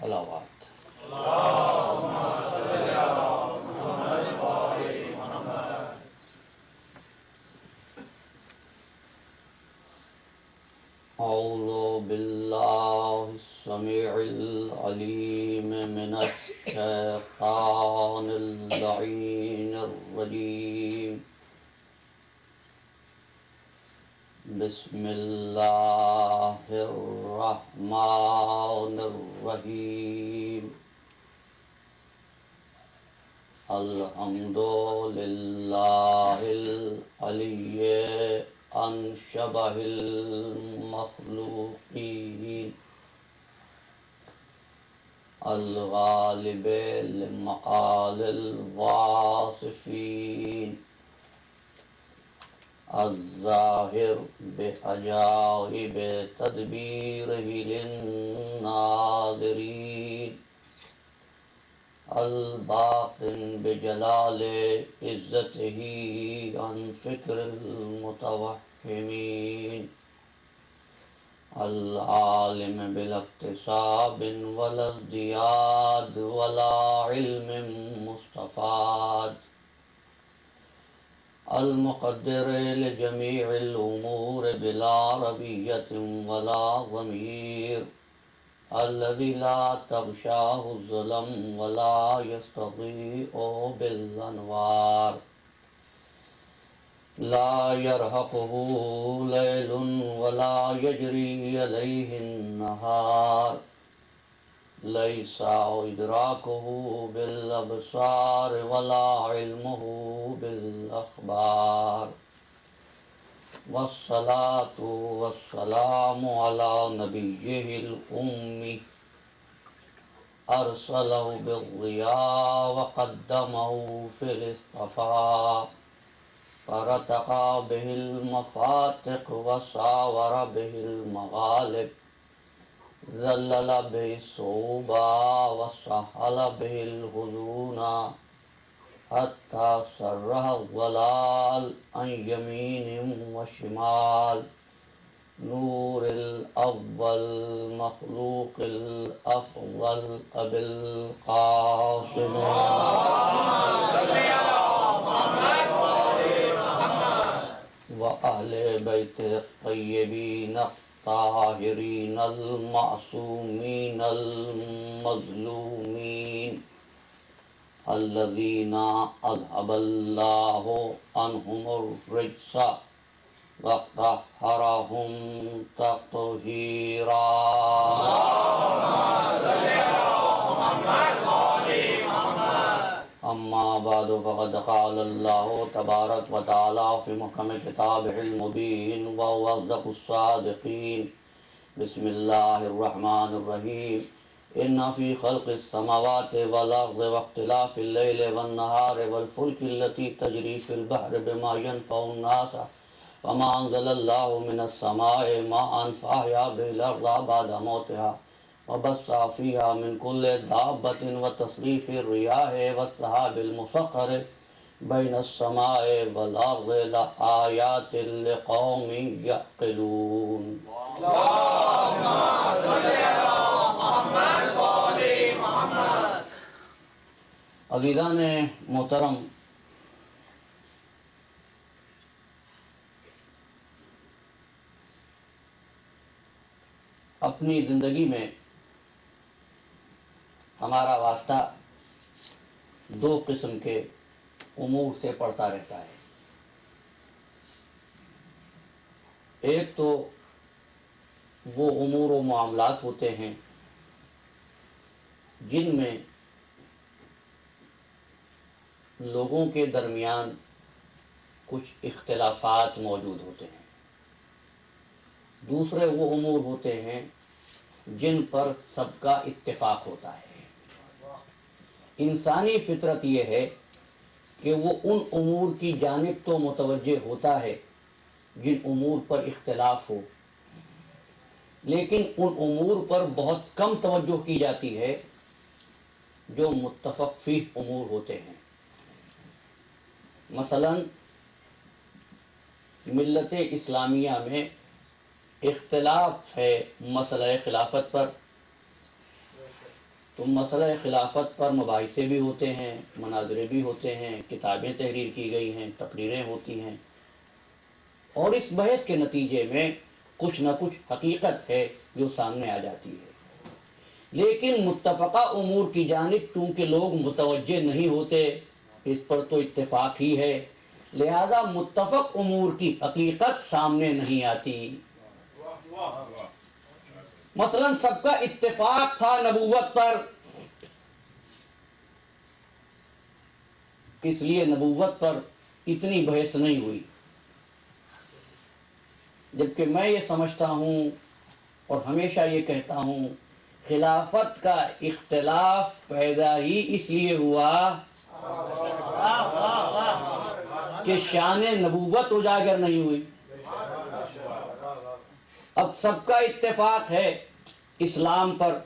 صلوات۔ اعوذ باللہ السمیع العلیم من الشیطان اللعین الرجیم، بسم اللہ الرحمن الرحیم۔ الحمد للہ العلی عن شبہ المخلوقین، الغالب لمقال الواصفین، الظاہر بعجائب تدبیرہ للناظرین، الباطن بجلال عزتہ عن فکر المتوہمین، العالم بلا اکتساب ولا ازدیاد ولا علم مستفاد، المقدر لجميع الأمور بلا ربية ولا ضمير، الذي لا تغشاه الظلم ولا يستضيء بالأنوار، لا يرهقه ليل ولا يجري عليه النهار، ليس إدراكه بالأبصار ولا علمه بالأخبار، والصلاة والسلام على نبيه الأمي، أرسله بالضياء وقدمه في الاصطفاء، فرتقى به المفاتق وساور به المغالب، ذلل به الصعوبى وسهل به الهدون، حتى سره الضلال عن يمين وشمال، نور الأول مخلوق الأفضل أبي القاسم وأهل بيته الطيبين الطاهرين المعصومين المظلومين، الذين أذهب الله عنهم الرجس وطهرهم تطهيرا۔ أما بعد فقد قال الله تبارك وتعالى في محكم كتابه المبين وهو أصدق الصادقين، بسم الله الرحمن الرحيم، إن في خلق السماوات والأرض واختلاف الليل والنهار والفلك التي تجري في البحر بما ينفع الناس وما أنزل الله من السماء ماء فأحيا به الأرض بعد موتها وبث فيها من كل دابة وتصريف الرياح والسحاب المسخر بين السماء والأرض لآيات لقوم يعقلون۔ اللهم صل على محمد وآل محمد۔ عزیزان محترم، اپنی زندگی میں ہمارا واسطہ دو قسم کے امور سے پڑتا رہتا ہے۔ ایک تو وہ امور و معاملات ہوتے ہیں جن میں لوگوں کے درمیان کچھ اختلافات موجود ہوتے ہیں، دوسرے وہ امور ہوتے ہیں جن پر سب کا اتفاق ہوتا ہے۔ انسانی فطرت یہ ہے کہ وہ ان امور کی جانب تو متوجہ ہوتا ہے جن امور پر اختلاف ہو، لیکن ان امور پر بہت کم توجہ کی جاتی ہے جو متفق فیہ امور ہوتے ہیں۔ مثلا ملت اسلامیہ میں اختلاف ہے مسئلہ خلافت پر، تو مسئلہ خلافت پر مباحثے بھی ہوتے ہیں، مناظرے بھی ہوتے ہیں، کتابیں تحریر کی گئی ہیں، تقریریں ہوتی ہیں، اور اس بحث کے نتیجے میں کچھ نہ کچھ حقیقت ہے جو سامنے آ جاتی ہے۔ لیکن متفقہ امور کی جانب چونکہ لوگ متوجہ نہیں ہوتے، اس پر تو اتفاق ہی ہے، لہذا متفق امور کی حقیقت سامنے نہیں آتی۔ مثلا سب کا اتفاق تھا نبوت پر، اس لیے نبوت پر اتنی بحث نہیں ہوئی، جبکہ میں یہ سمجھتا ہوں اور ہمیشہ یہ کہتا ہوں، خلافت کا اختلاف پیدا ہی اس لیے ہوا کہ شان نبوت اجاگر نہیں ہوئی۔ اب سب کا اتفاق ہے اسلام پر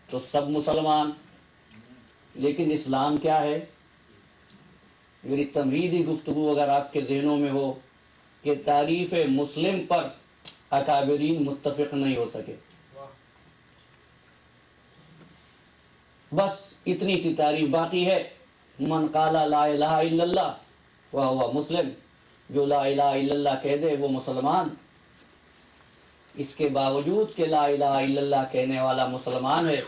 تو سب مسلمان، لیکن اسلام کیا ہے؟ میری تمہیدی گفتگو اگر آپ کے ذہنوں میں ہو کہ تعریف مسلم پر اکابرین متفق نہیں ہو سکے، بس اتنی سی تعریف باقی ہے۔ من قال لا الہ الا اللہ وہو مسلم، جو لا الہ الا اللہ کہہ دے وہ مسلمان۔ اس کے باوجود کہ لا الہ الا اللہ کہنے والا مسلمان ہے،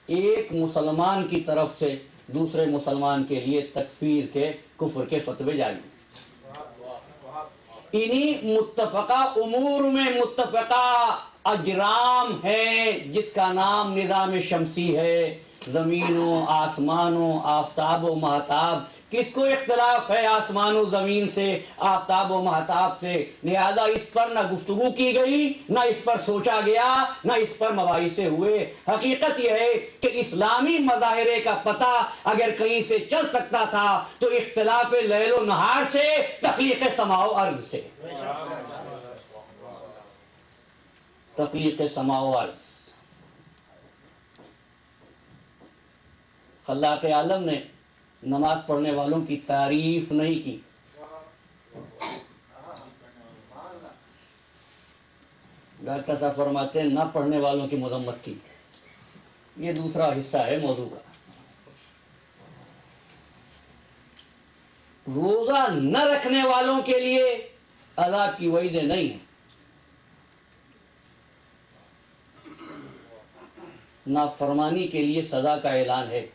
ایک مسلمان کی طرف سے دوسرے مسلمان کے لیے تکفیر کے، کفر کے فتوے جاری۔ انہی متفقہ امور میں متفقہ اجرام ہے جس کا نام نظام شمسی ہے، زمین و آسمان و آفتاب و مہتاب۔ کس کو اختلاف ہے آسمان و زمین سے، آفتاب و مہتاب سے؟ لہذا اس پر نہ گفتگو کی گئی، نہ اس پر سوچا گیا، نہ اس پر مباحثے ہوئے۔ حقیقت یہ ہے کہ اسلامی مظاہرے کا پتہ اگر کہیں سے چل سکتا تھا تو اختلاف لیل و نہار سے، تخلیق سماع و ارض سے، تخلیق سماع و ارض۔ خلاق عالم نے نماز پڑھنے والوں کی تعریف نہیں کی، ڈاکٹر صاحب فرماتے ہیں نہ پڑھنے والوں کی مذمت کی۔ یہ دوسرا حصہ ہے موضوع کا۔ روزہ نہ رکھنے والوں کے لیے عذاب کی وعیدیں نہیں ہیں، نافرمانی کے لیے سزا کا اعلان ہے۔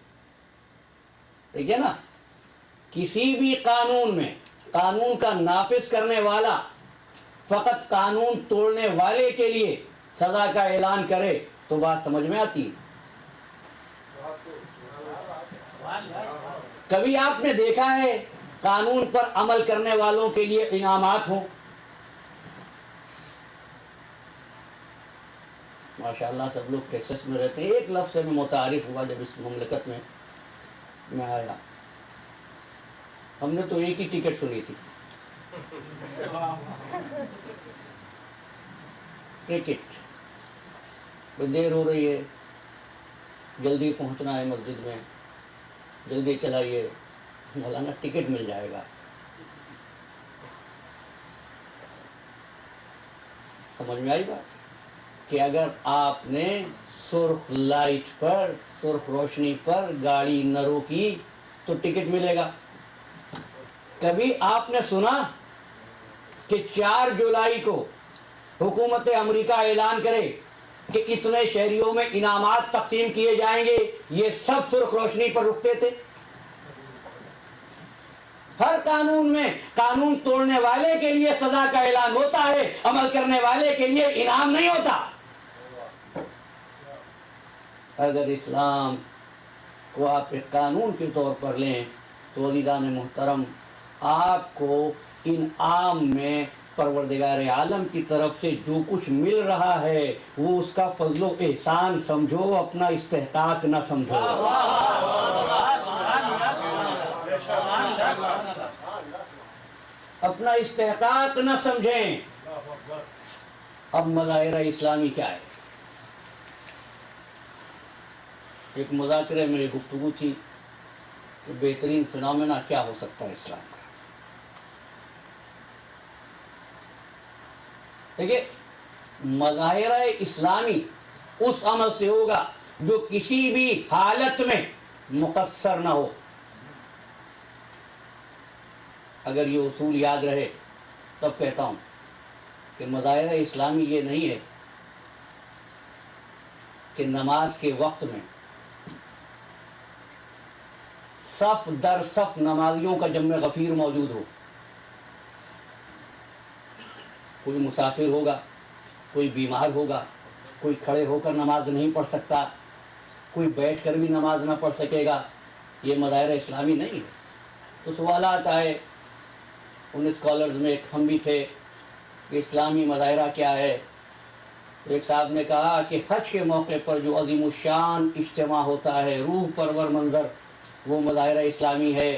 ٹھیک ہے نا؟ کسی بھی قانون میں قانون کا نافذ کرنے والا فقط قانون توڑنے والے کے لیے سزا کا اعلان کرے تو بات سمجھ میں آتی ہے۔ کبھی آپ نے دیکھا ہے قانون پر عمل کرنے والوں کے لیے انعامات ہوں؟ ماشاءاللہ سب لوگ ٹیکساس میں رہتے ہیں۔ ایک لفظ سے میں متعارف ہوا جب اس مملکت میں آیا، ہم نے تو ایک ہی ٹکٹ سنی تھی، ٹکٹ۔ دیر ہو رہی ہے، جلدی پہنچنا ہے مسجد میں، جلدی چلائیے، مولانا ٹکٹ مل جائے گا۔ سمجھ میں آئی بات کہ اگر آپ نے سرخ لائٹ پر، سرخ روشنی پر گاڑی نہ روکی تو ٹکٹ ملے گا۔ کبھی آپ نے سنا کہ 4 جولائی کو حکومت امریکہ اعلان کرے کہ اتنے شہریوں میں انعامات تقسیم کیے جائیں گے؟ یہ سب سرخ روشنی پر رکتے تھے۔ ہر قانون میں قانون توڑنے والے کے لیے سزا کا اعلان ہوتا ہے، عمل کرنے والے کے لیے انعام نہیں ہوتا۔ اگر اسلام کو آپ ایک قانون کے طور پر لیں تو عزیزان محترم، آپ کو انعام میں پروردگار عالم کی طرف سے جو کچھ مل رہا ہے وہ اس کا فضل و احسان سمجھو، اپنا استحقاق نہ سمجھو۔ اپنا استحقاق نہ سمجھیں۔ اب مظاہرہ اسلامی کیا ہے؟ ایک مذاکرے میں گفتگو تھی کہ بہترین فنامنا کیا ہو سکتا ہے اسلام کا۔ دیکھیے، مظاہرہ اسلامی اس عمل سے ہوگا جو کسی بھی حالت میں مقصر نہ ہو. اگر یہ اصول یاد رہے تب کہتا ہوں کہ مظاہرہ اسلامی یہ نہیں ہے کہ نماز کے وقت میں صف در صف نمازیوں کا جمع غفیر موجود ہو. کوئی مسافر ہوگا، کوئی بیمار ہوگا، کوئی کھڑے ہو کر نماز نہیں پڑھ سکتا، کوئی بیٹھ کر بھی نماز نہ پڑھ سکے گا. یہ مظاہرہ اسلامی نہیں ہے. تو سوالات آئے ان اسکالرز میں، ایک ہم بھی تھے، کہ اسلامی مظاہرہ کیا ہے. ایک صاحب نے کہا کہ حج کے موقع پر جو عظیم الشان اجتماع ہوتا ہے، روح پرور منظر، وہ مظاہرہ اسلامی ہے.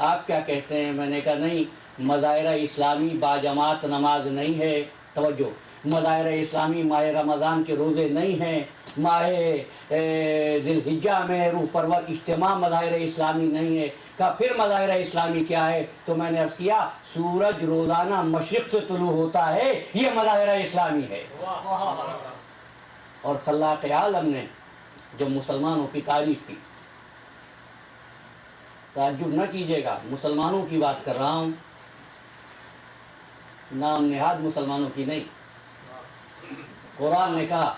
آپ کیا کہتے ہیں؟ میں نے کہا نہیں، مظاہرہ اسلامی باجماعت نماز نہیں ہے. توجہ، مظاہرہ اسلامی ماہ رمضان کے روزے نہیں ہیں، ماہ ذی الحجہ میں روح پرور اجتماع مظاہرہ اسلامی نہیں ہے. کہا پھر مظاہرہ اسلامی کیا ہے؟ تو میں نے عرض کیا سورج روزانہ مشرق سے طلوع ہوتا ہے، یہ مظاہرہ اسلامی ہے. اور خلاق عالم نے جب مسلمانوں کی تعریف کی، تعجب نہ کیجیے گا، مسلمانوں کی بات کر رہا ہوں، نام نہاد مسلمانوں کی نہیں. قرآن نے کہا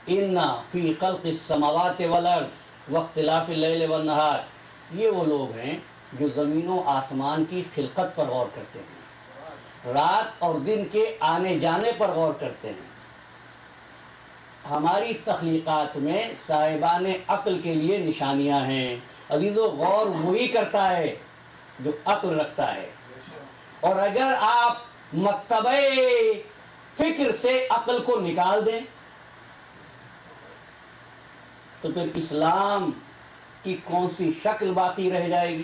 اِنَّ فِي خَلْقِ السَّمَاوَاتِ وَالْأَرْضِ وَاخْتِلَافِ اللَّيْلِ وَالنَّهَارِ. یہ وہ لوگ ہیں جو زمین و آسمان کی خلقت پر غور کرتے ہیں، رات اور دن کے آنے جانے پر غور کرتے ہیں. ہماری تخلیقات میں صاحبان عقل کے لیے نشانیاں ہیں. عزیزو، غور وہی کرتا ہے جو عقل رکھتا ہے. اور اگر آپ مکتبہ فکر سے عقل کو نکال دیں تو پھر اسلام کی کون سی شکل باقی رہ جائے گی؟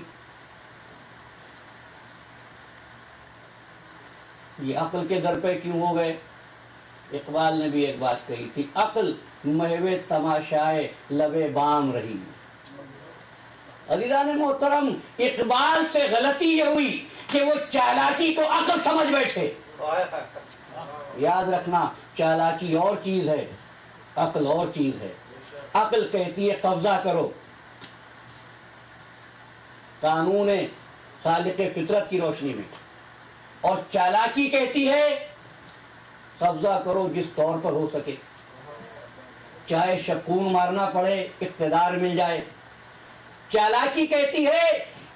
یہ عقل کے در پہ کیوں ہو گئے؟ اقبال نے بھی ایک بات کہی تھی، عقل محو تماشائے لب بام رہی. عزیزان محترم، اقبال سے غلطی یہ ہوئی کہ وہ چالاکی کو عقل سمجھ بیٹھے. یاد رکھنا، چالاکی اور چیز ہے، عقل اور چیز ہے. عقل کہتی ہے قبضہ کرو، قانون خالق فطرت کی روشنی میں، اور چالاکی کہتی ہے قبضہ کرو جس طور پر ہو سکے، چاہے شکون مارنا پڑے، اقتدار مل جائے. چالاکی کہتی ہے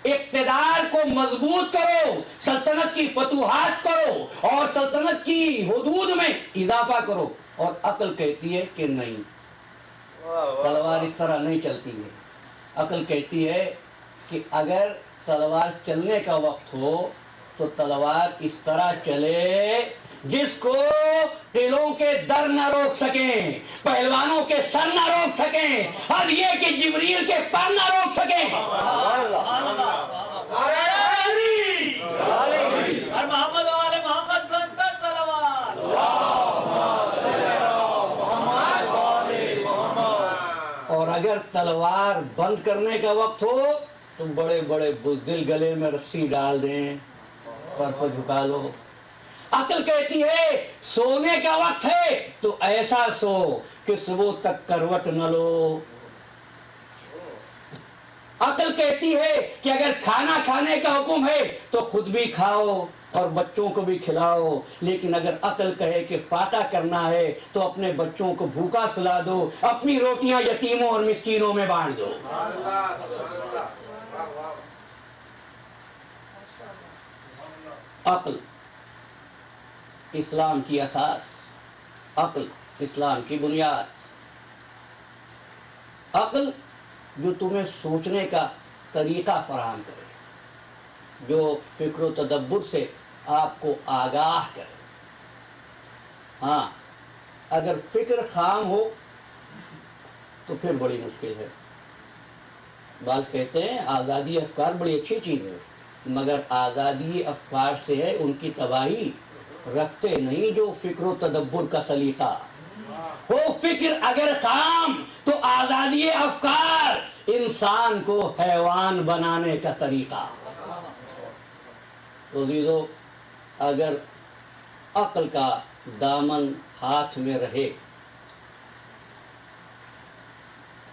اقتدار کو مضبوط کرو، سلطنت کی فتوحات کرو اور سلطنت کی حدود میں اضافہ کرو. اور عقل کہتی ہے کہ نہیں، تلوار اس طرح نہیں چلتی ہے. عقل کہتی ہے کہ اگر تلوار چلنے کا وقت ہو تو تلوار اس طرح چلے جس کو قلعوں کے در نہ روک سکیں، پہلوانوں کے سر نہ روک سکیں، اور یہ کہ جبریل کے پر نہ روک سکیں. محمد والے محمد بنتر تلوار. اور اگر تلوار بند کرنے کا وقت ہو تو بڑے بڑے بزدل گلے میں رسی ڈال دیں، پر کو جھکا لو. عقل کہتی ہے سونے کا وقت ہے تو ایسا سو کہ صبح تک کروٹ نہ لو. عقل کہتی ہے کہ اگر کھانا کھانے کا حکم ہے تو خود بھی کھاؤ اور بچوں کو بھی کھلاؤ، لیکن اگر عقل کہے کہ فاقہ کرنا ہے تو اپنے بچوں کو بھوکا سلا دو، اپنی روٹیاں یتیموں اور مسکینوں میں بانٹ دو. عقل اسلام کی اساس، عقل اسلام کی بنیاد. عقل جو تمہیں سوچنے کا طریقہ فراہم کرے، جو فکر و تدبر سے آپ کو آگاہ کرے. ہاں، اگر فکر خام ہو تو پھر بڑی مشکل ہے. بال کہتے ہیں آزادی افکار بڑی اچھی چیز ہے، مگر آزادی افکار سے ہے ان کی تباہی، رکھتے نہیں جو فکر و تدبر کا سلیقہ. وہ فکر اگر خام تو آزادی افکار انسان کو حیوان بنانے کا طریقہ. تو عزیزو، اگر عقل کا دامن ہاتھ میں رہے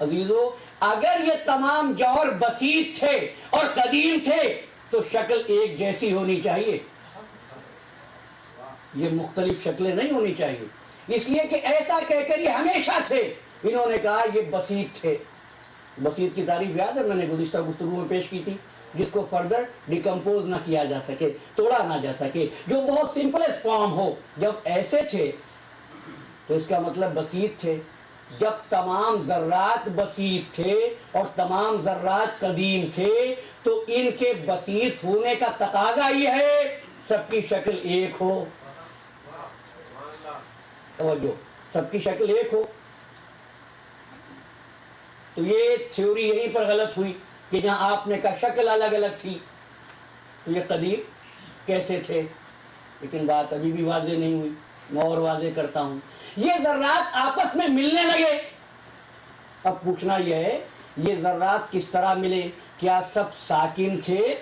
عزیزو اگر یہ تمام جوہر بسیط تھے اور قدیم تھے تو شکل ایک جیسی ہونی چاہیے، یہ مختلف شکلیں نہیں ہونی چاہیے، اس لیے کہ ایسا کہہ کر یہ ہمیشہ تھے۔ انہوں نے کہا یہ بسیط تھے۔ بسیط کی تعریف یاد ہے میں نے گزشتہ گفتگو میں پیش کی تھی، جس کو فردر ڈیکمپوز نہ کیا جا سکے، توڑا نہ جا سکے، جو بہت سمپلسٹ فارم ہو۔ جب ایسے تھے تو اس کا مطلب بسیط تھے۔ جب تمام ذرات بسیط تھے اور تمام ذرات قدیم تھے تو ان کے بسیط ہونے کا تقاضا یہ ہے سب کی شکل ایک ہو۔ توجہ، سب کی شکل ایک ہو۔ تو یہ تھیوری یہیں پر غلط ہوئی کہ جہاں آپ نے کہا شکل الگ الگ تھی تو یہ قدیم کیسے تھے؟ لیکن بات ابھی بھی واضح نہیں ہوئی، میں اور واضح کرتا ہوں۔ یہ ذرات آپس میں ملنے لگے۔ اب پوچھنا یہ ہے یہ ذرات کس طرح ملے؟ کیا سب ساکن تھے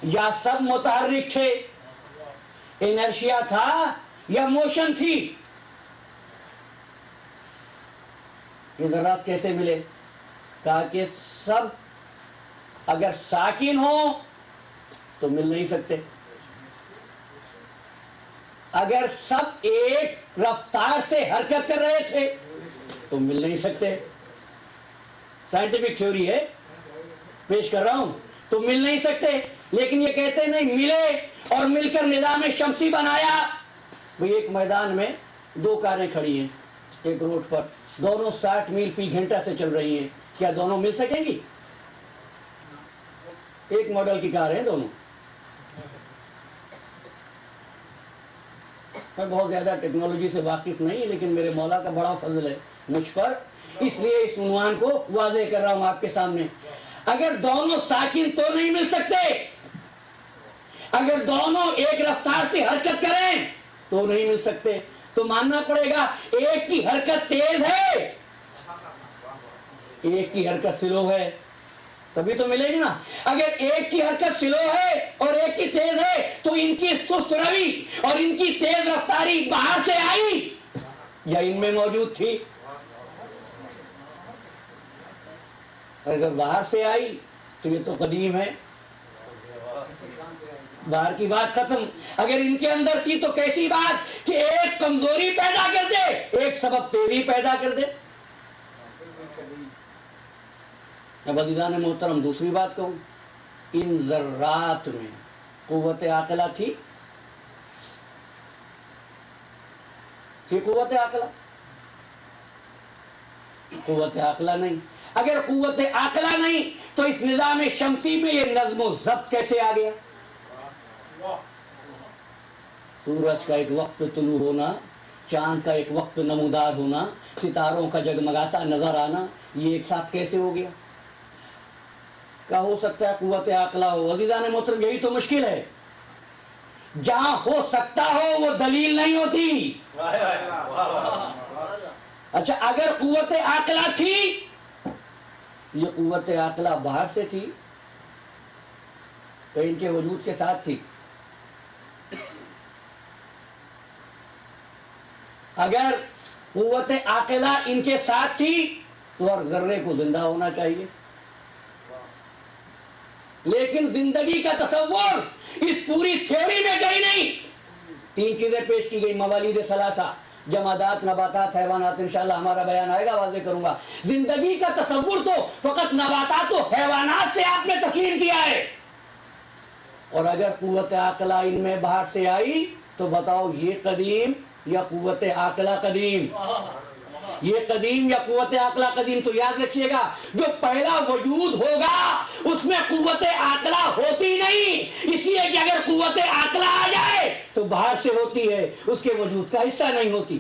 یا سب متحرک تھے؟ انرشیا تھا یا موشن تھی؟ یہ ذرات کیسے ملے؟ کہا کہ سب اگر ساکن ہوں تو مل نہیں سکتے، اگر سب ایک رفتار سے حرکت کر رہے تھے تو مل نہیں سکتے۔ سائنٹیفک تھیوری ہے، پیش کر رہا ہوں، تو مل نہیں سکتے۔ لیکن یہ کہتے نہیں ملے اور مل کر نظام شمسی بنایا۔ بھئی ایک میدان میں دو کاریں کھڑی ہیں ایک روڈ پر، دونوں 60 میل فی گھنٹہ سے چل رہی ہیں، کیا دونوں مل سکیں گی؟ ایک ماڈل کی کار ہیں دونوں۔ میں بہت زیادہ ٹیکنالوجی سے واقف نہیں، لیکن میرے مولا کا بڑا فضل ہے مجھ پر، اس لیے اس عنوان کو واضح کر رہا ہوں آپ کے سامنے۔ اگر دونوں ساکن تو نہیں مل سکتے، اگر دونوں ایک رفتار سے حرکت کریں تو نہیں مل سکتے، تو ماننا پڑے گا ایک کی حرکت تیز ہے ایک کی حرکت سلو ہے، تبھی تو ملے گی نا۔ اگر ایک کی حرکت سلو ہے اور ایک کی تیز ہے تو ان کی سست روی اور ان کی تیز رفتاری باہر سے آئی یا ان میں موجود تھی؟ اگر باہر سے آئی تو یہ تو قدیم ہے، باہر کی بات ختم۔ اگر ان کے اندر تھی تو کیسی بات کہ ایک کمزوری پیدا کر دے ایک سبب تیزی پیدا کر دے۔ اب عزیزان محترم دوسری بات کہوں، ان ذرات میں قوت عاقلہ تھی قوت عاقلہ؟ قوت عاقلہ نہیں۔ اگر قوت عاقلہ نہیں تو اس نظام شمسی میں یہ نظم و ضبط کیسے آ گیا؟ سورج کا ایک وقت پہ طلوع ہونا، چاند کا ایک وقت پہ نمودار ہونا، ستاروں کا جگمگاتا نظر آنا، یہ ایک ساتھ کیسے ہو گیا؟ کیا ہو سکتا ہے قوت عاقلہ ہو؟ عزیزان محترم یہی تو مشکل ہے، جہاں ہو سکتا ہو وہ دلیل نہیں ہوتی۔ اچھا اگر قوت عاقلہ تھی، یہ قوت عاقلہ باہر سے تھی تو ان کے وجود کے ساتھ تھی؟ اگر قوت عاقلہ ان کے ساتھ تھی تو ہر ذرے کو زندہ ہونا چاہیے، لیکن زندگی کا تصور اس پوری تھیوری میں گئی نہیں۔ تین چیزیں پیش کی گئی، موالید ثلاثہ، جمادات، نباتات، حیوانات، انشاءاللہ ہمارا بیان آئے گا واضح کروں گا۔ زندگی کا تصور تو فقط نباتات و حیوانات سے آپ نے تسلیم کیا ہے، اور اگر قوت عاقلہ ان میں باہر سے آئی تو بتاؤ یہ قدیم یا قوت عاقلہ قدیم؟ یہ قدیم یا قوت عاقلہ قدیم؟ تو یاد رکھیے گا جو پہلا وجود ہوگا اس میں قوت عاقلہ ہوتی نہیں، اس لیے کہ اگر قوت عاقلہ آ جائے تو باہر سے ہوتی ہے، اس کے وجود کا حصہ نہیں ہوتی۔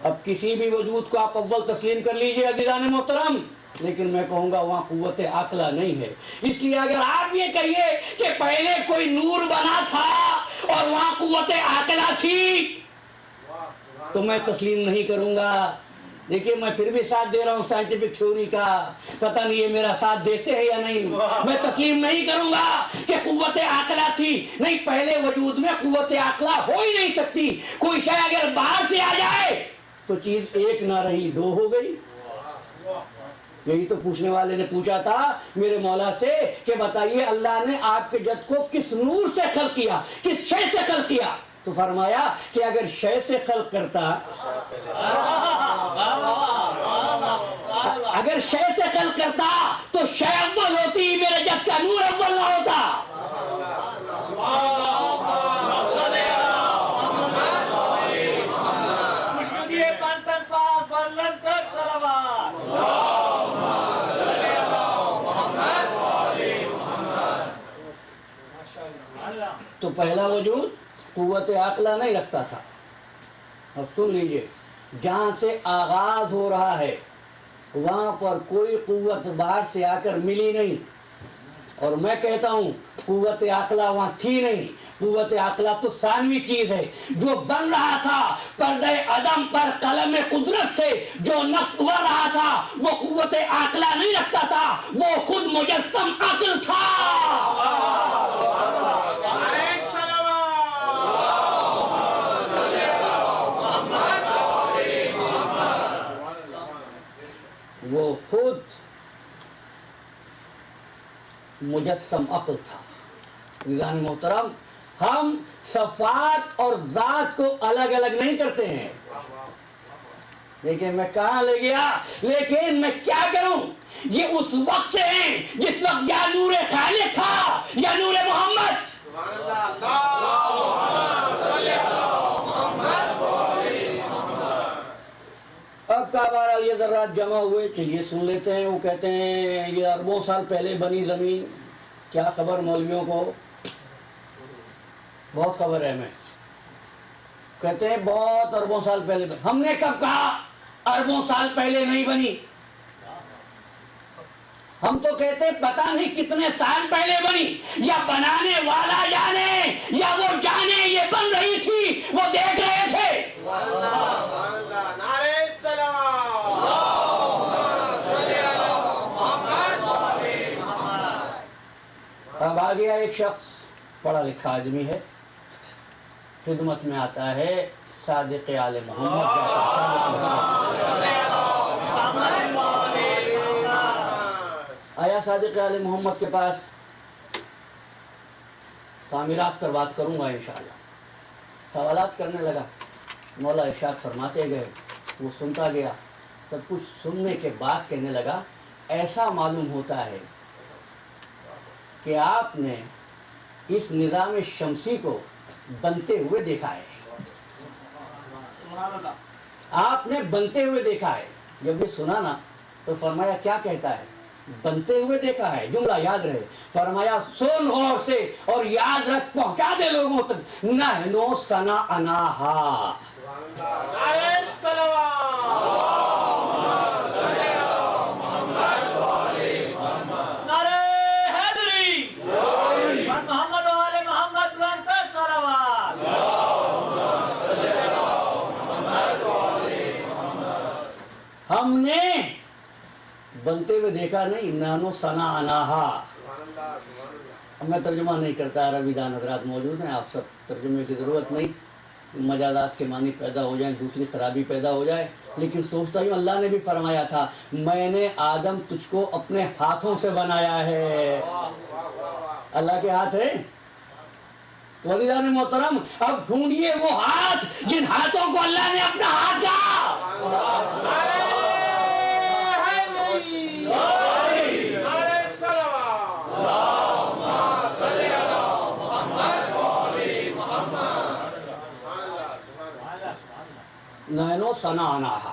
اب کسی بھی وجود کو آپ اول تسلیم کر لیجئے عزیزان محترم، لیکن میں کہوں گا وہاں قوت عاقلہ نہیں ہے۔ اس لیے اگر آپ یہ کہیے کہ پہلے کوئی نور بنا تھا اور وہاں قوت عاقلہ تھی تو میں تسلیم نہیں کروں گا۔ دیکھیے میں پھر بھی ساتھ دے رہا ہوں سائنٹیفک تھیوری کا، پتہ نہیں یہ میرا ساتھ دیتے ہیں یا نہیں۔ میں تسلیم نہیں کروں گا کہ قوت عاقلہ تھی، نہیں، پہلے وجود میں قوت عاقلہ ہو ہی نہیں سکتی۔ کوئی شے اگر باہر سے آ جائے تو چیز ایک نہ رہی دو ہو گئی. یہی تو پوچھنے والے نے پوچھا تھا میرے مولا سے کہ بتائیے اللہ نے آپ کے جد کو کس نور سے خلق کیا, کس شے سے خلق کیا؟ تو فرمایا کہ اگر شے سے خلق کرتا, اگر شے سے خلق کرتا تو شے اول ہوتی, میرے جد کا نور اول نہ ہوتا. تو پہلا وجود قوت عقلہ نہیں رکھتا تھا. اب سن لیجئے, جہاں سے آغاز ہو رہا ہے وہاں پر کوئی قوت باہر سے آ کر ملی نہیں, اور میں کہتا ہوں قوت عقلہ وہاں تھی نہیں. قوت عقلہ تو ثانوی چیز ہے. جو بن رہا تھا پردہ عدم پر قلم قدرت سے, جو نفس ابھر رہا تھا وہ قوت عقلہ نہیں رکھتا تھا, وہ خود مجسم عقل تھا. وہ خود مجسم عقل تھا. عزیزان محترم, ہم صفات اور ذات کو الگ الگ نہیں کرتے ہیں. لیکن میں کہاں لے گیا, لیکن میں کیا کروں, یہ اس وقت سے ہیں جس وقت یا نور خالق تھا یا نور محمد. اب کا بارہ یہ ذرات جمع ہوئے, چلیے سن لیتے ہیں. وہ کہتے ہیں یہ اربوں سال پہلے بنی زمین. کیا خبر مولویوں کو, بہت خبر ہے. میں کہتے ہیں بہت اربوں سال پہلے. ہم نے کب کہا اربوں سال پہلے نہیں بنی؟ ہم تو کہتے ہیں پتہ نہیں کتنے سال پہلے بنی. یا بنانے والا جانے یا وہ جانے یہ بن رہی تھی, وہ دیکھ رہے تھے. اب آ گیا ایک شخص, پڑھا لکھا آدمی ہے, خدمت میں آتا ہے صادق آل محمد. آیا صادق آل محمد کے پاس, تعمیرات پر بات کروں گا انشاءاللہ. سوالات کرنے لگا, مولا ارشاد فرماتے گئے, وہ سنتا گیا. سب کچھ سننے کے بعد کہنے لگا ایسا معلوم ہوتا ہے کہ آپ نے اس نظام شمسی کو بنتے ہوئے دیکھا ہے. آپ نے بنتے ہوئے دیکھا ہے. جب یہ سنا نا تو فرمایا کیا کہتا ہے, بنتے ہوئے دیکھا ہے. جملہ یاد رہے. فرمایا سن غور سے اور یاد رکھ, پہنچا دے لوگوں تک. نحنو صنعناہا. ہم نے بنتے ہوئے دیکھا نہیں, نحنو صنعناہا. اب میں ترجمہ نہیں کرتا, عربی دان حضرات موجود ہیں, آپ سب ترجمے کی ضرورت نہیں. مجازات کے معنی پیدا ہو جائیں, دوسری خرابی پیدا ہو جائے. لیکن سوچتا ہوں اللہ نے بھی فرمایا تھا میں نے آدم تجھ کو اپنے ہاتھوں سے بنایا ہے. اللہ کے ہاتھ ہے. وزیران محترم, اب ڈھونڈیے وہ ہاتھ جن ہاتھوں کو اللہ نے اپنا ہاتھ کہا. نحنو صنعناہا,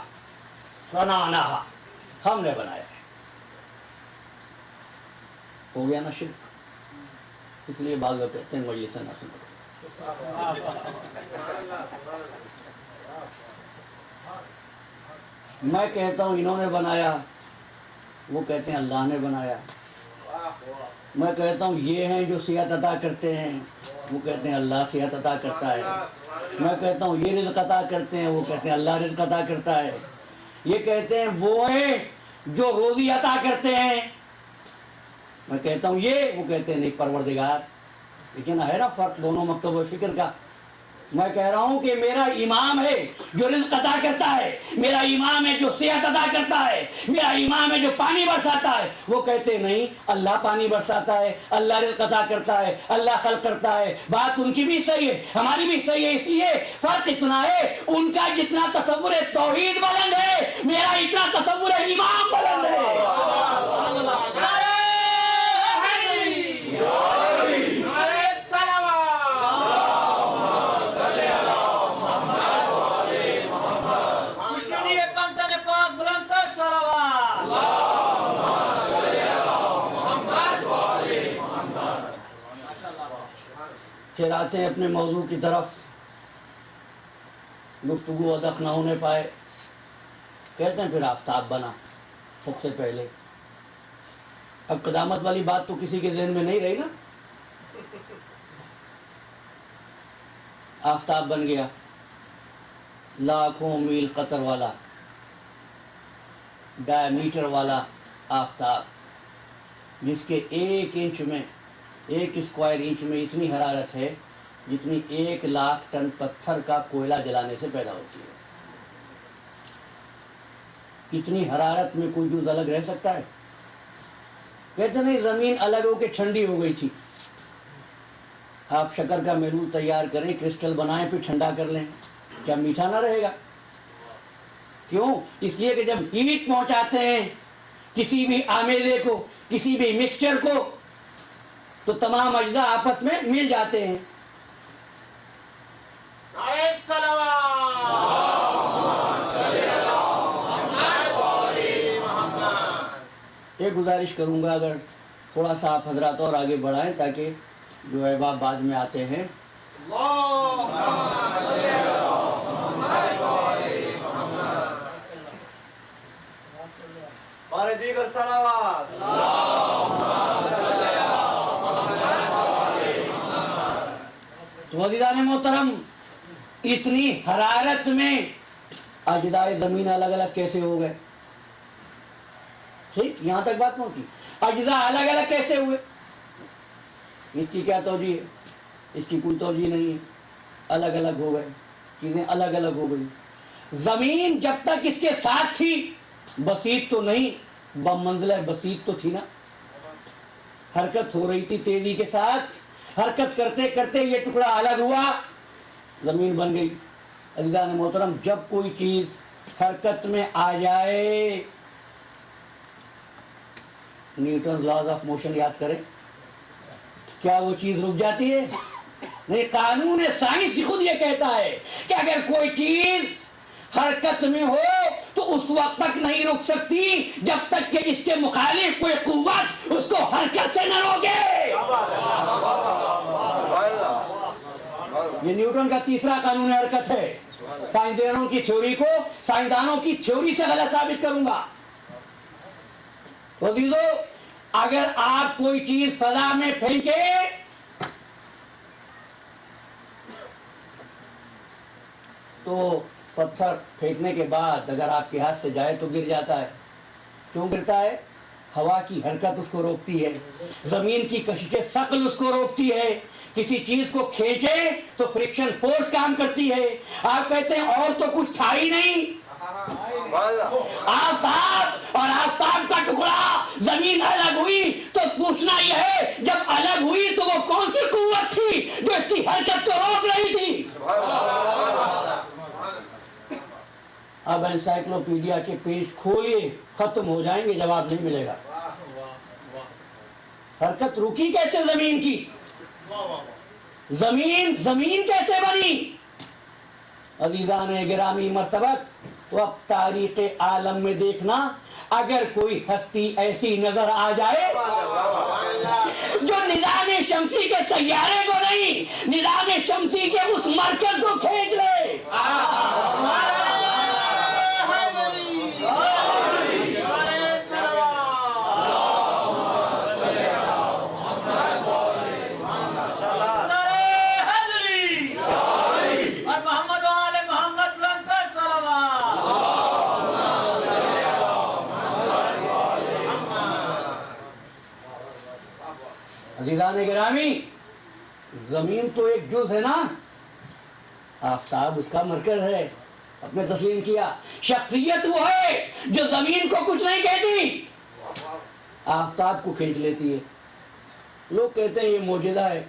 صنعناہا, ہم نے بنایا ہے. ہو گیا نا شرک. اس لیے بعض لوگ کہتے ہیں مجلس نہ سنو. میں کہتا ہوں انہوں نے بنایا, وہ کہتے ہیں اللہ نے بنایا. میں کہتا ہوں یہ ہیں جو صحت عطا کرتے ہیں, وہ کہتے ہیں اللہ صحت عطا کرتا ہے. میں کہتا ہوں یہ رزق عطا کرتے ہیں, وہ کہتے ہیں اللہ رزق عطا کرتا ہے. یہ کہتے ہیں وہ ہیں جو روزی عطا کرتے ہیں. میں کہتا ہوں یہ, وہ کہتے ہیں نہیں پروردگار. لیکن ہے نا فرق دونوں مکتب و فکر کا. میں کہہ رہا ہوں کہ میرا امام ہے جو رزق عطا کرتا ہے، میرا امام ہے جو صحت عطا کرتا ہے، میرا امام ہے جو پانی برساتا ہے. وہ کہتے نہیں اللہ پانی برساتا ہے، اللہ رزق عطا کرتا ہے، اللہ خلق کرتا ہے. بات ان کی بھی صحیح ہے، ہماری بھی صحیح ہے. اس لیے فرق اتنا ہے، ان کا جتنا تصور توحید بلند ہے، میرا اتنا تصور امام بلند ہے. پھر آتے ہیں اپنے موضوع کی طرف. گفتگو ادق نہ ہونے پائے. کہتے ہیں پھر آفتاب بنا سب سے پہلے. اب قدامت والی بات تو کسی کے ذہن میں نہیں رہی نا. آفتاب بن گیا، لاکھوں میل قطر والا، ڈائمیٹر والا آفتاب، جس کے 1 انچ میں، 1 اسکوائر انچ میں اتنی حرارت ہے جتنی 1,00,000 ٹن پتھر کا کوئلہ جلانے سے پیدا ہوتی ہے. اتنی حرارت میں کوئی جز الگ رہ سکتا ہے؟ کہتے نہیں زمین الگ ہو کے ٹھنڈی ہو گئی تھی. آپ شکر کا محلول تیار کریں، کرسٹل بنائیں، پھر ٹھنڈا کر لیں، کیا میٹھا نہ رہے گا؟ کیوں؟ اس لیے کہ جب ہیٹ پہنچاتے ہیں کسی بھی آمیزے کو، کسی بھی مکسچر کو، تو تمام اجزاء آپس میں مل جاتے ہیں. ایک گزارش کروں گا، اگر تھوڑا سا آپ حضرات اور آگے بڑھائیں تاکہ جو احباب بعد میں آتے ہیں. اور دیگر صلوات. تو عزیزان محترم، اتنی حرارت میں اجزائے زمین الگ الگ کیسے ہو گئے؟ ٹھیک، یہاں تک بات پہنچی. اجزاء الگ الگ کیسے ہوئے؟ اس کی کیا توجہ ہے؟ اس کی کوئی توجہ نہیں ہے. الگ الگ ہو گئے، چیزیں الگ الگ ہو گئی. زمین جب تک اس کے ساتھ تھی بسیط تو نہیں، بمنزلہ بسیط تو تھی نا. حرکت ہو رہی تھی تیزی کے ساتھ، حرکت کرتے کرتے یہ ٹکڑا الگ ہوا، زمین بن گئی. عزیزان محترم، جب کوئی چیز حرکت میں آ جائے، نیوٹن لاز آف موشن یاد کریں، کیا وہ چیز رک جاتی ہے؟ نہیں. قانون سائنس خود یہ کہتا ہے کہ اگر کوئی چیز حرکت میں ہو تو اس وقت تک نہیں رک سکتی جب تک کہ اس کے مخالف کوئی قوت اس کو حرکت سے نہ روکے. یہ نیوٹن کا تیسرا قانون حرکت ہے. سائنسدانوں کی تھیوری کو سائنسدانوں کی تھیوری سے غلط ثابت کروں گا. عزیزو، اگر آپ کوئی چیز فضا میں پھینکے تو پتھر پھینکنے کے بعد اگر آپ کے ہاتھ سے جائے تو گر جاتا ہے. کیوں گرتا ہے؟ ہوا کی حرکت اس کو روکتی ہے، زمین کی کشش ثقل اس کو روکتی ہے. کسی چیز کو کھینچے تو فرکشن فورس کام کرتی ہے. آپ کہتے ہیں اور تو کچھ تھا ہی نہیں. آفتاب اور آفتاب کا ٹکڑا، زمین الگ ہوئی تو پوچھنا یہ ہے جب الگ ہوئی تو وہ کون سی قوت تھی جو اس کی حرکت کو روک رہی تھی؟ اب انسائکلوپیڈیا کے پیج کھولیے، ختم ہو جائیں گے، جواب نہیں ملے گا. حرکت رکی کیسے زمین کی؟ زمین کیسے بنی؟ عزیزان گرامی مرتبت، تو اب تاریخ عالم میں دیکھنا، اگر کوئی ہستی ایسی نظر آ جائے جو نظام شمسی کے سیارے کو نہیں، نظام شمسی کے اس مرکز کو کھینچ لے، عزیزان گرامی، زمین تو ایک جز ہے نا. آفتاب اس کا مرکز ہے، اپنے تسلیم کیا۔ شخصیت وہ ہے جو زمین کو کچھ نہیں کہتی، آفتاب کو کھینچ لیتی ہے۔ لوگ کہتے ہیں یہ معجزہ ہے۔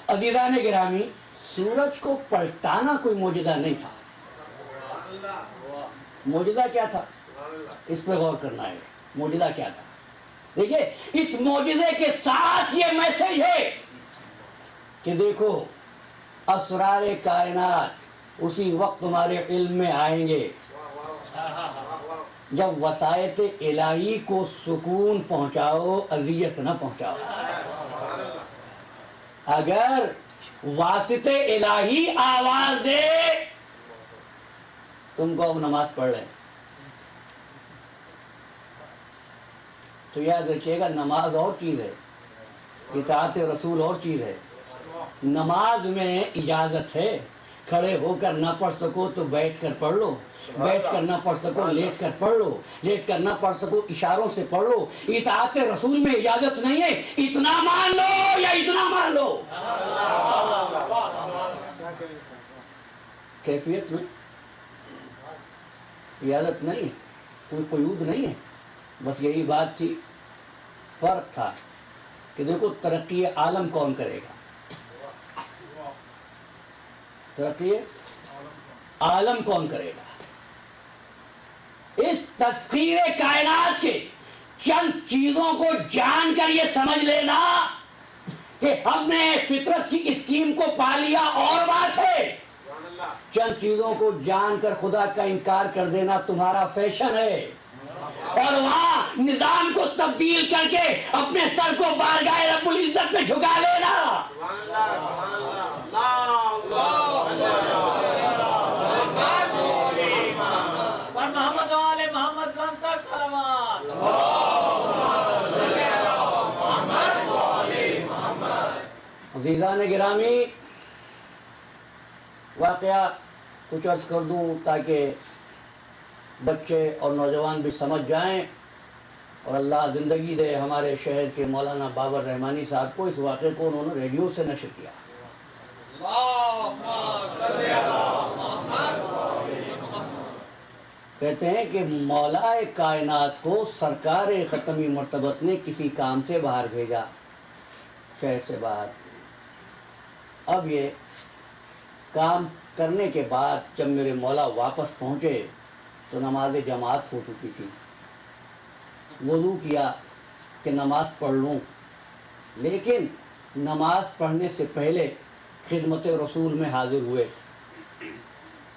عزیزان گرامی، سورج کو پلٹانا کوئی معجزہ نہیں تھا۔ معجزہ کیا تھا؟ اس پہ غور کرنا ہے۔ معجزہ کیا تھا؟ دیکھیے، اس معجزے کے ساتھ یہ میسج ہے کہ دیکھو، اسرار کائنات اسی وقت تمہارے علم میں آئیں گے جب وسائط الہی کو سکون پہنچاؤ، اذیت نہ پہنچاؤ۔ اگر واسطے الہی آواز دے تم کو اب نماز پڑھ لیں تو یاد رکھیے گا، نماز اور چیز ہے، اطاعت رسول اور چیز ہے۔ نماز میں اجازت ہے، کھڑے ہو کر نہ پڑھ سکو تو بیٹھ کر پڑھ لو، بیٹھ کر نہ پڑھ سکو لیٹ کر پڑھ لو، لیٹ کر نہ پڑھ سکو اشاروں سے پڑھ لو۔ اطاعت رسول میں اجازت نہیں ہے اتنا مان لو یا اتنا مان لو، کیفیت میں اجازت نہیں ہے، کوئی قیود نہیں ہے۔ بس یہی بات تھی، فرق تھا کہ دیکھو ترقی عالم کون کرے گا، ترقی عالم کون کرے گا۔ اس تسخیر کائنات کے چند چیزوں کو جان کر یہ سمجھ لینا کہ ہم نے فطرت کی اسکیم کو پا لیا اور بات ہے، چند چیزوں کو جان کر خدا کا انکار کر دینا تمہارا فیشن ہے، اور وہاں نظام کو تبدیل کر کے اپنے سر کو بارگاہ رب العزت میں جھکا لینا۔ پر محمد والے محمد بنکر صلوات۔ عزیزان گرامی، واقعہ کچھ عرض کر دوں تاکہ بچے اور نوجوان بھی سمجھ جائیں، اور اللہ زندگی دے ہمارے شہر کے مولانا بابر رحمانی صاحب کو، اس واقعے کو انہوں نے ریڈیو سے نشر کیا۔ کہتے ہیں کہ مولا کائنات کو سرکار ختمی مرتبت نے کسی کام سے باہر بھیجا، شہر سے باہر۔ اب یہ کام کرنے کے بعد جب میرے مولا واپس پہنچے تو نماز جماعت ہو چکی تھی۔ وضو کیا کہ نماز پڑھ لوں، لیکن نماز پڑھنے سے پہلے خدمت رسول میں حاضر ہوئے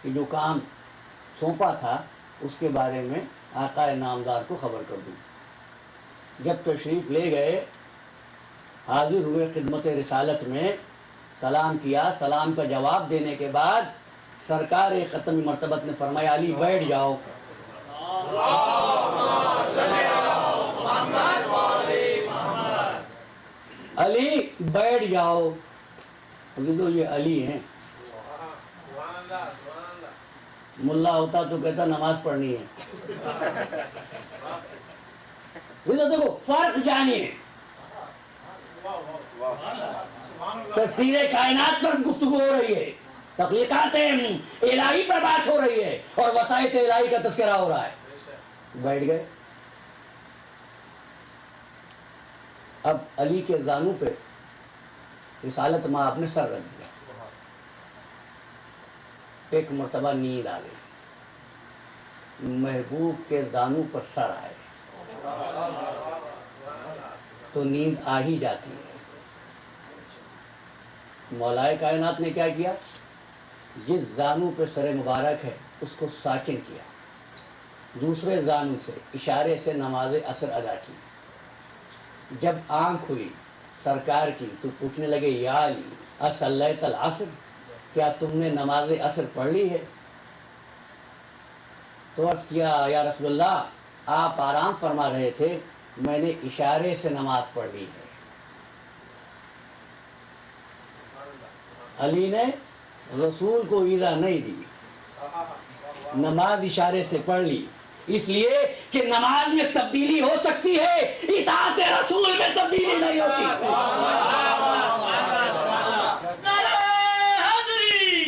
کہ جو کام سونپا تھا اس کے بارے میں آقا نامدار کو خبر کر دوں۔ جب تشریف لے گئے، حاضر ہوئے خدمت رسالت میں، سلام کیا، سلام کا جواب دینے کے بعد سرکار ختم مرتبت نے فرمایا علی بیٹھ جاؤ۔ علی بیٹھ جاؤ۔ تو یہ علی ہیں، ملا ہوتا تو کہتا نماز پڑھنی ہے۔ دیکھو فرق جانیے، تذکیر کائنات پر گفتگو ہو رہی ہے، تخلیقات الہی پر بات ہو رہی ہے، اور وسائط الہی کا تذکرہ ہو رہا ہے۔ بیٹھ گئے۔ اب علی کے زانو پہ رسالت مآب نے سر رکھ دیا۔ ایک مرتبہ نیند آ گئی، محبوب کے زانو پر سر آئے تو نیند آ ہی جاتی ہے۔ مولا کائنات نے کیا کیا؟ جس زانو پہ سر مبارک ہے اس کو ساکن کیا، دوسرے زانو سے اشارے سے نماز عصر ادا کی۔ جب آنکھ ہوئی سرکار کی تو پوچھنے لگے یا علی اصلیت العصر، کیا تم نے نماز عصر پڑھ لی ہے؟ تو عرض کیا یا رسول اللہ، آپ آرام فرما رہے تھے، میں نے اشارے سے نماز پڑھ لی ہے۔ علی نے رسول کو ایذا نہیں دی، نماز اشارے سے پڑھ لی، اس لیے کہ نماز میں تبدیلی ہو سکتی ہے، اطاعت رسول میں تبدیلی نہیں ہوتی۔ نعرہ حیدری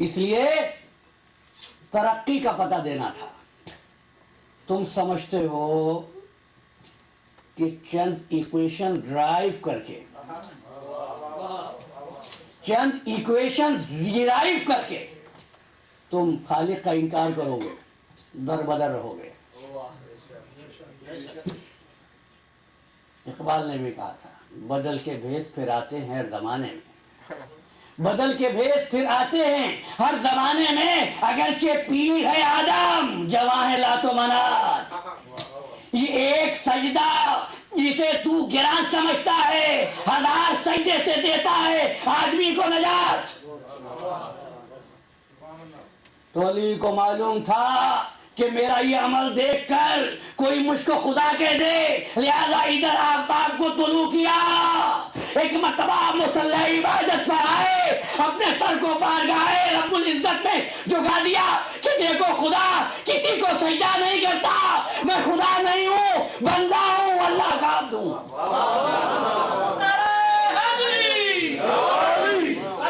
اس لیے ترقی کا پتہ دینا تھا. تم سمجھتے ہو کہ چند ایکویشن ڈرائیو کر کے، چند ایکویشن ڈرائیو کر کے تم خالق کا انکار کرو گے، در بدر رہو گے. اقبال نے بھی کہا تھا بدل کے بھیس پھر آتے ہیں ہر زمانے میں، بدل کے بھیس پھر آتے ہیں ہر زمانے میں، اگرچہ پیر ہے آدم جواں ہے لات و منات. یہ ایک سجدہ جسے تو گراں سمجھتا ہے ہزار سجدے سے دیتا ہے آدمی کو نجات. تو علی کو معلوم تھا کہ میرا یہ عمل دیکھ کر کوئی مجھ کو خدا کہہ دے، لہذا ادھر آفتاب کو طلوع کیا. ایک مرتبہ مصلی عبادت پر آئے، اپنے سر کو پار گائے رب العزت میں جھکا دیا کہ دیکھو خدا کسی کو سجدہ نہیں کرتا، میں خدا نہیں ہوں، بندہ ہوں، اللہ کا عبد ہوں.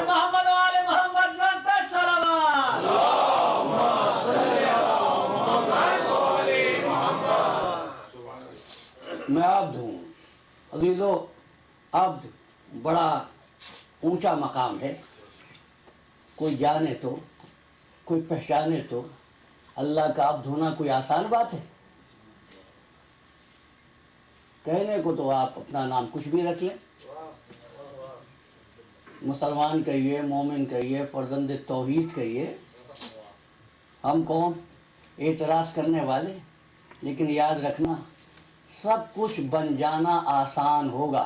محمد والے محمد منتر سلامات. میں عبد ہوں. عزیزو، عبد بڑا اونچا مقام ہے. کوئی جانے تو، کوئی پہچانے تو اللہ کا عبد ہونا کوئی آسان بات ہے؟ کہنے کو تو آپ اپنا نام کچھ بھی رکھ لیں، مسلمان کہیے، مومن کہیے، فرزند توحید کہیے، ہم کون اعتراض کرنے والے. لیکن یاد رکھنا سب کچھ بن جانا آسان ہوگا،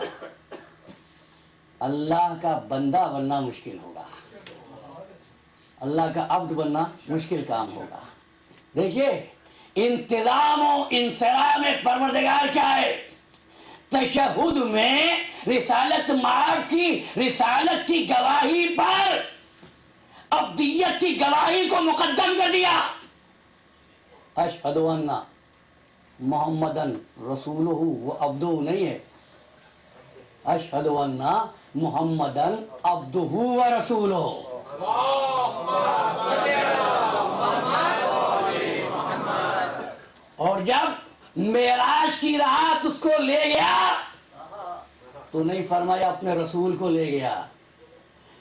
اللہ کا بندہ بننا مشکل ہوگا، اللہ کا عبد بننا مشکل کام ہوگا. دیکھیے انتظام و انصرام پروردگار کیا ہے؟ تشہد میں رسالت مآب کی رسالت کی گواہی پر عبدیت کی گواہی کو مقدم کر دیا. اشہد ان محمدن رسولہ، وہ عبدہ نہیں ہے، اشہد ان محمدن عبدہ و رسولہ. اور جب معراج کی رات اس کو لے گیا تو نہیں فرمایا اپنے رسول کو لے گیا.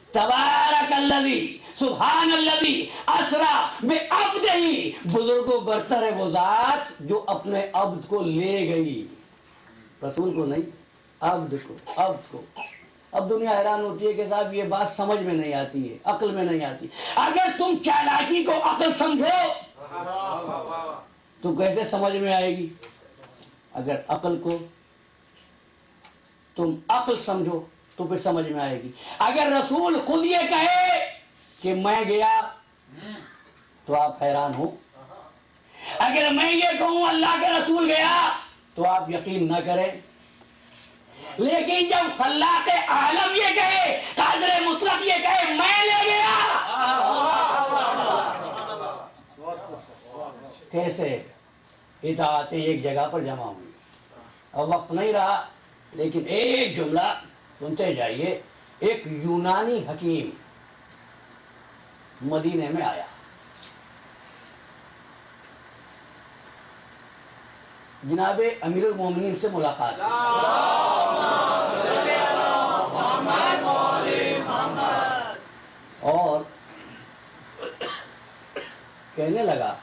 تبارک الذی سبحان الذی اسری بعبدہ، بزرگوں برتر ہے وہ ذات جو اپنے عبد کو لے گئی، رسول کو نہیں، عبد کو. عبد کو. اب دنیا حیران ہوتی ہے کہ صاحب یہ بات سمجھ میں نہیں آتی ہے، عقل میں نہیں آتی. اگر تم چالاکی کو عقل سمجھو تو کیسے سمجھ میں آئے گی؟ اگر عقل کو تم عقل سمجھو تو پھر سمجھ میں آئے گی. اگر رسول خود یہ کہے کہ میں گیا تو آپ حیران ہو، اگر میں یہ کہوں اللہ کے رسول گیا تو آپ یقین نہ کریں. لیکن جب خلاق عالم یہ کہے، قادر مطلق یہ کہے میں لے گیا، کیسے اطاعتیں ایک جگہ پر جمع ہوئی. اب وقت نہیں رہا لیکن ایک جملہ سنتے جائیے. ایک یونانی حکیم مدینے میں آیا، جناب امیر المومنین سے ملاقات کی. اور کہنے لگا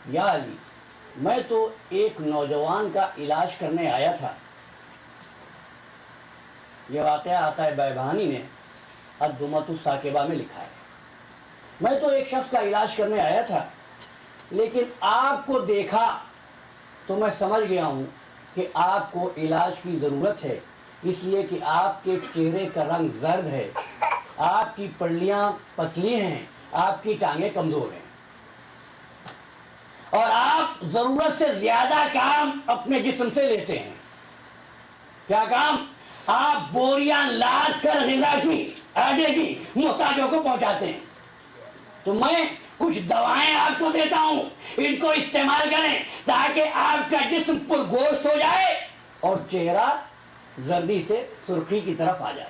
یا علی، میں تو ایک نوجوان کا علاج کرنے آیا تھا. یہ واقعہ آتا ہے بیبانی نے الدمۃ الثاقبہ میں لکھا ہے. میں تو ایک شخص کا علاج کرنے آیا تھا، لیکن آپ کو دیکھا تو میں سمجھ گیا ہوں کہ آپ کو علاج کی ضرورت ہے، اس لیے کہ آپ کے چہرے کا رنگ زرد ہے، آپ کی پلڑیاں پتلی ہیں، آپ کی ٹانگیں کمزور ہیں، اور آپ ضرورت سے زیادہ کام اپنے جسم سے لیتے ہیں. کیا کام؟ آپ بوریاں لاد کر غذا کی، آٹے کی محتاجوں کو پہنچاتے ہیں. تو میں کچھ دوائیں آپ کو دیتا ہوں، ان کو استعمال کریں تاکہ آپ کا جسم پر گوشت ہو جائے اور چہرہ زردی سے سرخی کی طرف آ جائے.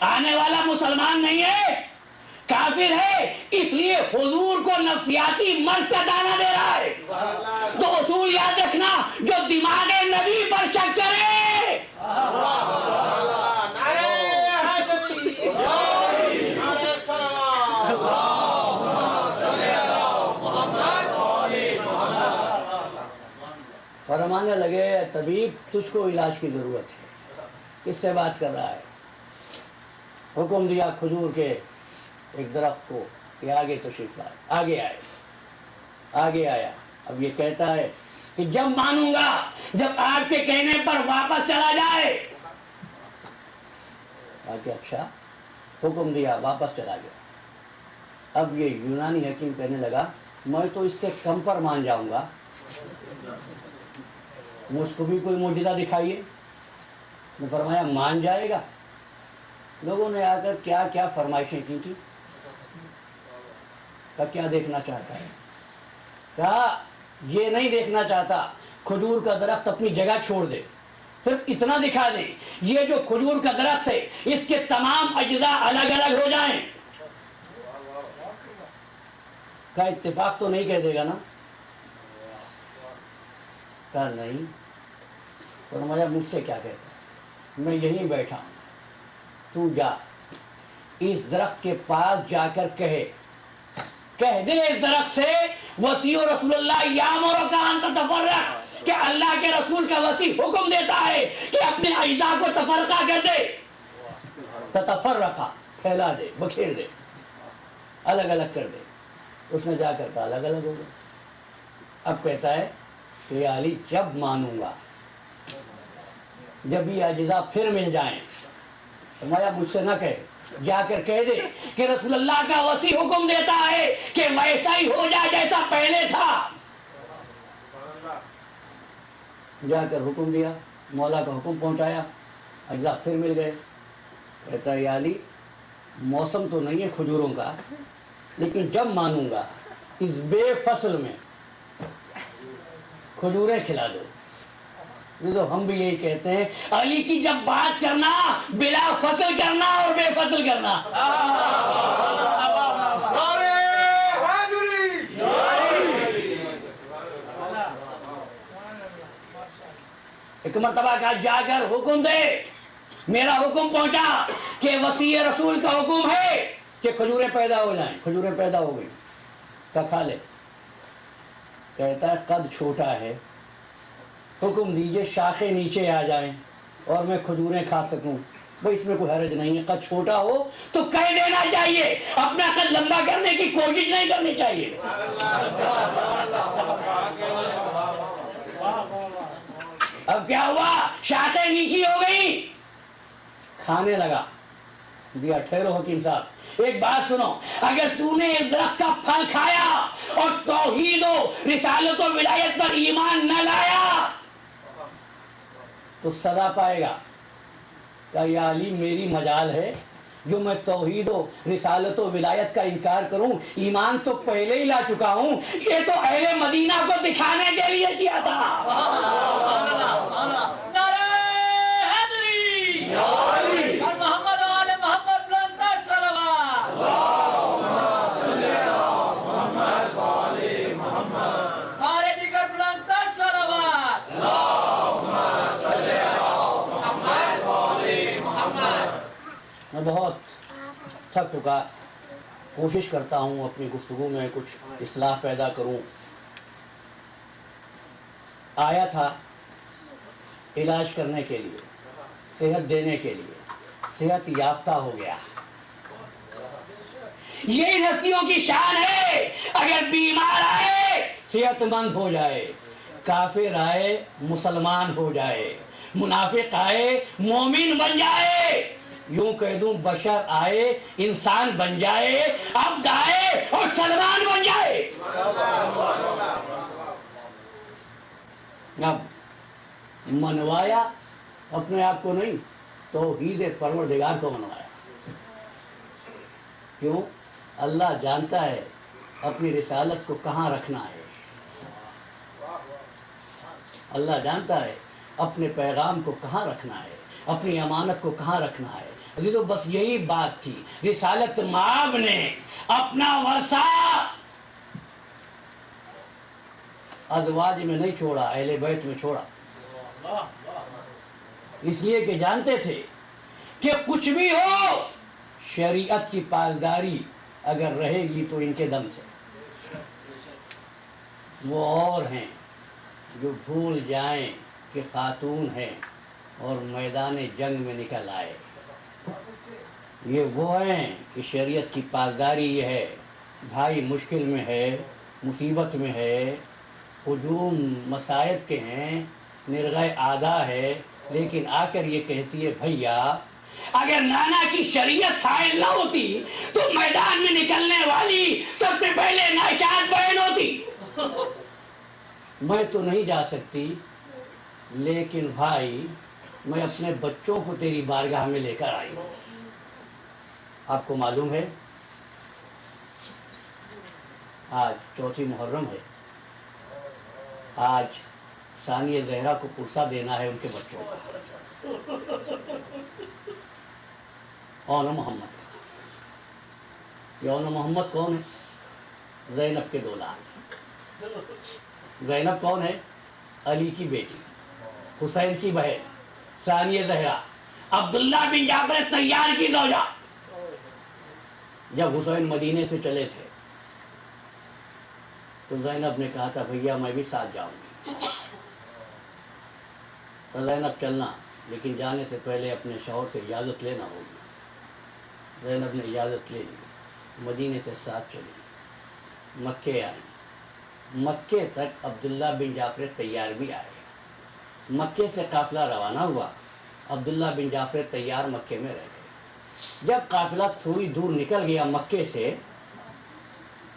آنے والا مسلمان نہیں ہے، کافر ہے، اس لیے حضور کو نفسیاتی مرض کا دانہ دے رہا ہے۔ تو اصول یاد رکھنا، جو دماغ نبی پر شک کرے، نعرہ حیدری، نعرہ فرمانے لگے طبیب تجھ کو علاج کی ضرورت ہے، کس سے بات کر رہا ہے؟ حکم دیا کھجور کے ایک درخت کو کہ آگے تشریف لائے، آگے آیا۔ اب یہ کہتا ہے کہ جب مانوں گا جب آپ کے کہنے پر واپس چلا جائے۔ آگے اچھا، حکم دیا، واپس چلا گیا۔ اب یہ یونانی حکیم کہنے لگا میں تو اس سے کم پر مان جاؤں گا، مجھ کو بھی کوئی معجزہ دکھائیے۔ نے فرمایا مان جائے گا؟ لوگوں نے آ کر کیا کیا فرمائشیں کی تھی، کہا کیا دیکھنا چاہتا ہے؟ کہا یہ نہیں دیکھنا چاہتا کھجور کا درخت اپنی جگہ چھوڑ دے، صرف اتنا دکھا دے یہ جو کھجور کا درخت ہے اس کے تمام اجزاء الگ الگ ہو جائیں۔ کہا اتفاق تو نہیں کہہ دے گا نا؟ کہا نہیں۔ فرمایا مجھ سے کیا کہتا ہے؟ میں یہیں بیٹھا ہوں، تو جا اس درخت کے پاس جا کر کہہ دے اس درخت سے وسیع رسول اللہ یامرک ان تتفرق، کہ اللہ کے رسول کا وسیع حکم دیتا ہے کہ اپنے اجزاء کو تفرقہ کر دے، تتفرقہ پھیلا دے، بکھیر دے، الگ الگ کر دے۔ اس نے جا کر کہا الگ الگ ہو گئے۔ اب کہتا ہے کہ یا علی جب مانوں گا جب یہ اجزاء پھر مل جائیں۔ فرمایا مجھ سے نہ کہے، جا کر کہہ دے کہ رسول اللہ کا وسیع حکم دیتا ہے کہ ویسا ہی ہو جائے جیسا پہلے تھا۔ جا کر حکم دیا، مولا کا حکم پہنچایا، اجزاء پھر مل گئے۔ کہتا ہے یا علی موسم تو نہیں ہے کھجوروں کا، لیکن جب مانوں گا اس بے فصل میں کھجوریں کھلا دو۔ تو ہم بھی یہی کہتے ہیں علی کی جب بات کرنا بلا فصل کرنا اور بے فصل کرنا۔ ایک مرتبہ کہا جا کر حکم دے، میرا حکم پہنچا کہ وسیع رسول کا حکم ہے کہ کھجوریں پیدا ہو جائیں۔ کھجوریں پیدا ہو گئی، کہا کھا لے۔ کہتا ہے قد چھوٹا ہے، حکم دیجئے شاخیں نیچے آ جائیں اور میں کھجوریں کھا سکوں۔ بھئی اس میں کوئی حرج نہیں ہے، قد چھوٹا ہو تو کہہ دینا چاہیے، اپنا قد لمبا کرنے کی کوشش نہیں کرنی چاہیے۔ اب کیا ہوا؟ شاخیں نیچی ہو گئی، کھانے لگا۔ دیا ٹھہرو حکیم صاحب، ایک بات سنو، اگر تو نے اس درخت کا پھل کھایا اور توحید و رسالت و ولایت پر ایمان نہ لایا تو سزا پائے گا۔ کہ یا علی میری مجال ہے جو میں توحید و رسالت و ولایت کا انکار کروں، ایمان تو پہلے ہی لا چکا ہوں، یہ تو اہل مدینہ کو دکھانے کے لیے کیا تھا۔ نعرہ حیدری اور محمد آل محمد بلندر صلوات۔ نعرہ دیگر بلندر صلوات۔ میں بہت تھک چکا، کوشش کرتا ہوں اپنی گفتگو میں کچھ اصلاح پیدا کروں۔ آیا تھا علاج کرنے کے لیے، صحت دینے کے لیے، صحت یافتہ ہو گیا۔ یہ ان ہستیوں کی شان ہے، اگر بیمار آئے صحت مند ہو جائے، کافر آئے مسلمان ہو جائے، منافق آئے مومن بن جائے، یوں کہہ دوں بشر آئے انسان بن جائے، عبد آئے اور سلمان بن جائے۔ اب منوایا اپنے آپ کو نہیں، توحید پروردگار کو منوایا۔ کیوں؟ اللہ جانتا ہے اپنی رسالت کو کہاں رکھنا ہے، اللہ جانتا ہے اپنے پیغام کو کہاں رکھنا ہے، اپنی امانت کو کہاں رکھنا ہے۔ تو بس یہی بات تھی. رسالت مآب نے اپنا ورثہ ازواج میں نہیں چھوڑا، اہل بیت میں چھوڑا. اس لیے کہ جانتے تھے کہ کچھ بھی ہو شریعت کی پاسداری اگر رہے گی تو ان کے دم سے. وہ اور ہیں جو بھول جائیں کہ خاتون ہیں اور میدان جنگ میں نکل آئے. یہ وہ ہیں کہ شریعت کی پاسداری یہ ہے، بھائی مشکل میں ہے، مصیبت میں ہے، ہجوم مصائب کے ہیں، نرغہ آدھا ہے، لیکن آ کر یہ کہتی ہے بھیا اگر نانا کی شریعت حائل نہ ہوتی تو میدان میں نکلنے والی سب سے پہلے ناشاد بہن ہوتی. میں تو نہیں جا سکتی لیکن بھائی میں اپنے بچوں کو تیری بارگاہ میں لے کر آئی ہوں. آپ کو معلوم ہے آج چوتھی محرم ہے، آج ثانیہ زہرا کو پرسہ دینا ہے ان کے بچوں کا، اون محمد. یون محمد کون ہے؟ زینب کے دولاد. زینب کون ہے؟ علی کی بیٹی، حسین کی بہن ثانیہ زہرا، عبداللہ بن جعفر طیار کی زوجہ. جب حسین مدینے سے چلے تھے تو زینب نے کہا تھا بھیا میں بھی ساتھ جاؤں گی. تو زینب چلنا لیکن جانے سے پہلے اپنے شوہر سے اجازت لینا ہوگی. زینب نے اجازت لے لی، مدینے سے ساتھ چلی، مکے آئی. مکے تک عبداللہ بن جعفر طیار بھی آئے. مکے سے قافلہ روانہ ہوا، عبداللہ بن جعفر طیار مکے میں رہ گئے. جب قافلہ تھوڑی دور نکل گیا مکے سے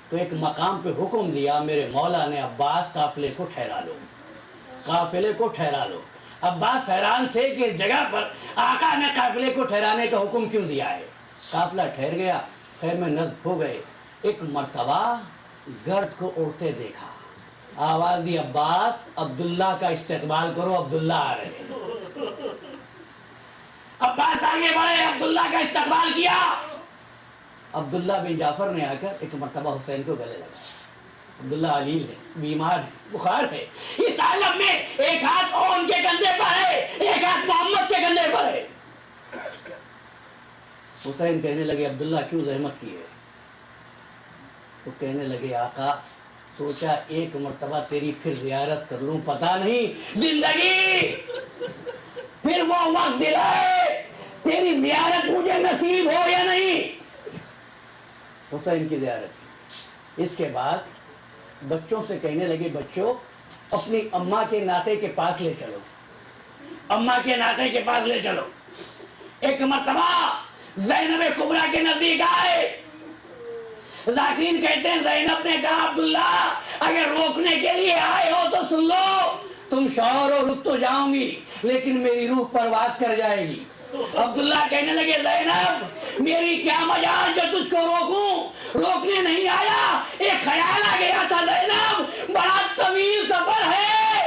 تو ایک مقام پہ حکم دیا میرے مولا نے عباس قافلے کو ٹھہرا لو، قافلے کو ٹھہرا لو. عباس حیران تھے کہ اس جگہ پر آقا نے قافلے کو ٹھہرانے کا حکم کیوں دیا ہے. قافلہ ٹھہر گیا، خیمے نصب ہو گئے. ایک مرتبہ گرد کو اڑتے دیکھا، آواز دی عباس عبداللہ کا استقبال کرو، عبداللہ آ رہے ہیں. عباس آگے بڑھے، عبداللہ کا استقبال کیا. عبداللہ بن جعفر نے آ کر ایک مرتبہ حسین کو گلے لگایا. عبداللہ علیل ہے، بیمار ہے، بخار ہے. اس عالم میں ایک ہاتھ اون کے کندھے پر ہے، ایک ہاتھ محمد کے کندھے پر ہے. حسین کہنے لگے عبداللہ کیوں زحمت کی ہے؟ تو کہنے لگے آقا سوچا ایک مرتبہ تیری پھر زیارت کر لوں، پتہ نہیں زندگی پھر وہ وقت دلائے تیری زیارت مجھے نصیب ہو یا نہیں. حسین کی زیارت کی. اس کے بعد بچوں سے کہنے لگے بچوں اپنی اماں کے ناطے کے پاس لے چلو، اماں کے ناطے کے پاس لے چلو. ایک مرتبہ زینب کبریٰ کے نزدیک آئے. ذاکرین کہتے ہیں زینب نے کہا عبداللہ اگر روکنے کے لیے آئے ہو تو سن لو، تم شوہر ہو، رک تو جاؤں گی لیکن میری روح پرواز کر جائے گی. عبداللہ کہنے لگے زینب میری کیا مجال جو تجھ کو روکوں، روکنے نہیں آیا، ایک خیال آ گیا تھا. زینب بڑا طویل سفر ہے،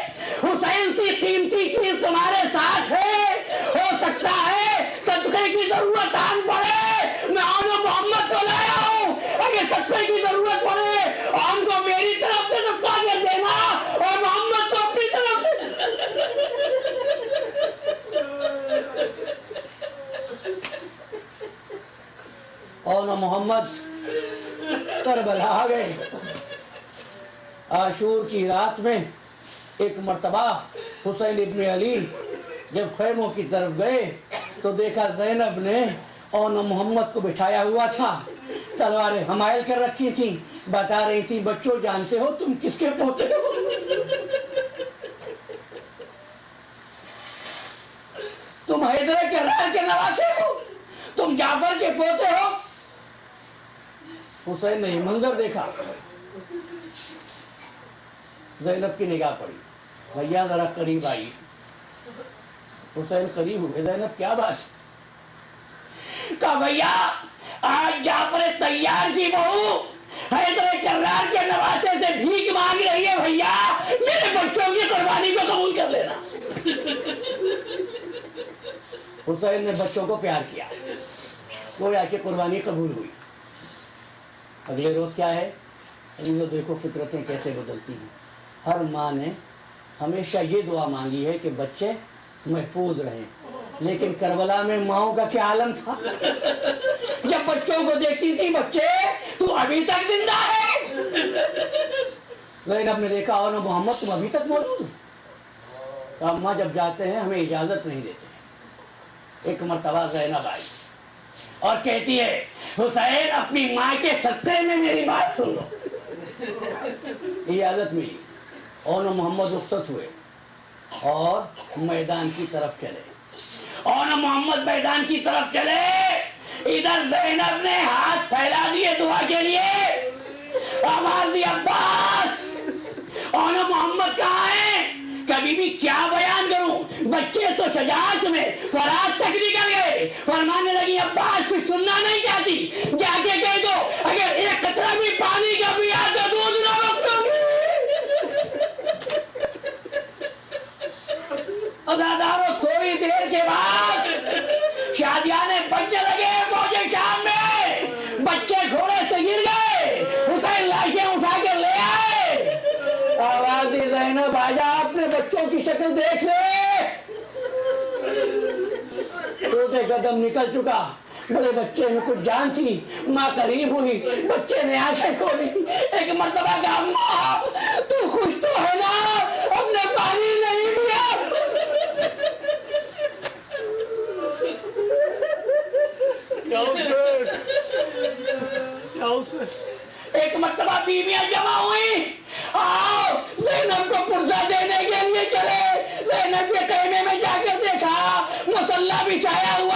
حسین سی قیمتی چیز تمہارے ساتھ ہے، ہو سکتا ہے صدقے کی ضرورت آن پڑے، میں آن محمد کو لایا ہوں، اگر صدقے کی ضرورت پڑے آن کو میری طرف سے صدقہ کر دینا اور محمد کو اپنی طرف سے. اور محمد کربلا آ گئے. عاشور کی رات میں ایک مرتبہ حسین ابن علی جب خیموں کی طرف گئے تو دیکھا زینب نے اور محمد کو بٹھایا ہوا تھا، تلواریں حمائل کر رکھی تھیں. بتا رہی تھی بچوں جانتے ہو تم کس کے پوتے ہو؟ تم حیدر کرار کے نواسے ہو، تم جعفر کے پوتے ہو. حسین نے منظر دیکھا، زینب کی نگاہ پڑی، بھیا ذرا قریب آئی. حسین قریب ہوئے، زینب کیا بات؟ کہا بھیا آج جعفر طیار کی بہو حیدر کرار کے نواسے سے بھیک مانگ رہی ہے، بھیا میرے بچوں کی قربانی کو قبول کر لینا. حسین نے بچوں کو پیار کیا، گویا کہ قربانی قبول ہوئی۔ اگلے روز کیا ہے؟ دیکھو فطرتیں کیسے بدلتی ہیں۔ ہر ماں نے ہمیشہ یہ دعا مانگی ہے کہ بچے محفوظ رہیں، لیکن کربلا میں ماؤں کا کیا عالم تھا؟ جب بچوں کو دیکھتی تھی، بچے تو ابھی تک زندہ ہے۔ زینب نے دیکھا اور محمد تم ابھی تک موجود ہو؟ اماں جب جاتے ہیں ہمیں اجازت نہیں دیتے۔ ایک مرتبہ زینب آئی اور کہتی ہے حسین اپنی ماں کے صدقے میں میری بات سن لو۔ اجازت ملی اور محمد رخصت ہوئے اور میدان کی طرف چلے، اور محمد میدان کی طرف چلے، ادھر زینب نے ہاتھ پھیلا دیے دعا کے لیے، آواز دی عباس، اور محمد کہاں ہے؟ کبھی بھی کیا بیان کروں، بچے تو شجاعت میں فرات تک نکل گئے۔ فرمانے لگی عباس کچھ سننا نہیں چاہتی، جا کے کہہ دو اگر ایک قطرہ بھی پانی کا بھی آ تو دودھ نہ بخشوں گی۔ عزاداروں تھوڑی دیر کے بعد شادیانے بجنے لگے فوج شام میں، بچے گھوڑے سے گر گئے، حسین لاشیں اٹھا کے لے آئے۔ آواز دی زینب آجا اپنے بچوں کی شکل دیکھ لے۔ چھوٹے قدم نکل چکا، بڑے بچے میں کچھ جان تھی، ماں قریب ہوئی، بچے نے آنکھیں کھولی، ایک مرتبہ کہا ماں تو خوش تو ہے نا، ہم نے پانی نہیں پیا۔ ایک مرتبہ بیویاں جمع ہوئی، آؤ زینب کو پرزہ دینے کے لیے چلے۔ زینب کے خیمے میں جا کر دیکھا مسلح بچھایا ہوا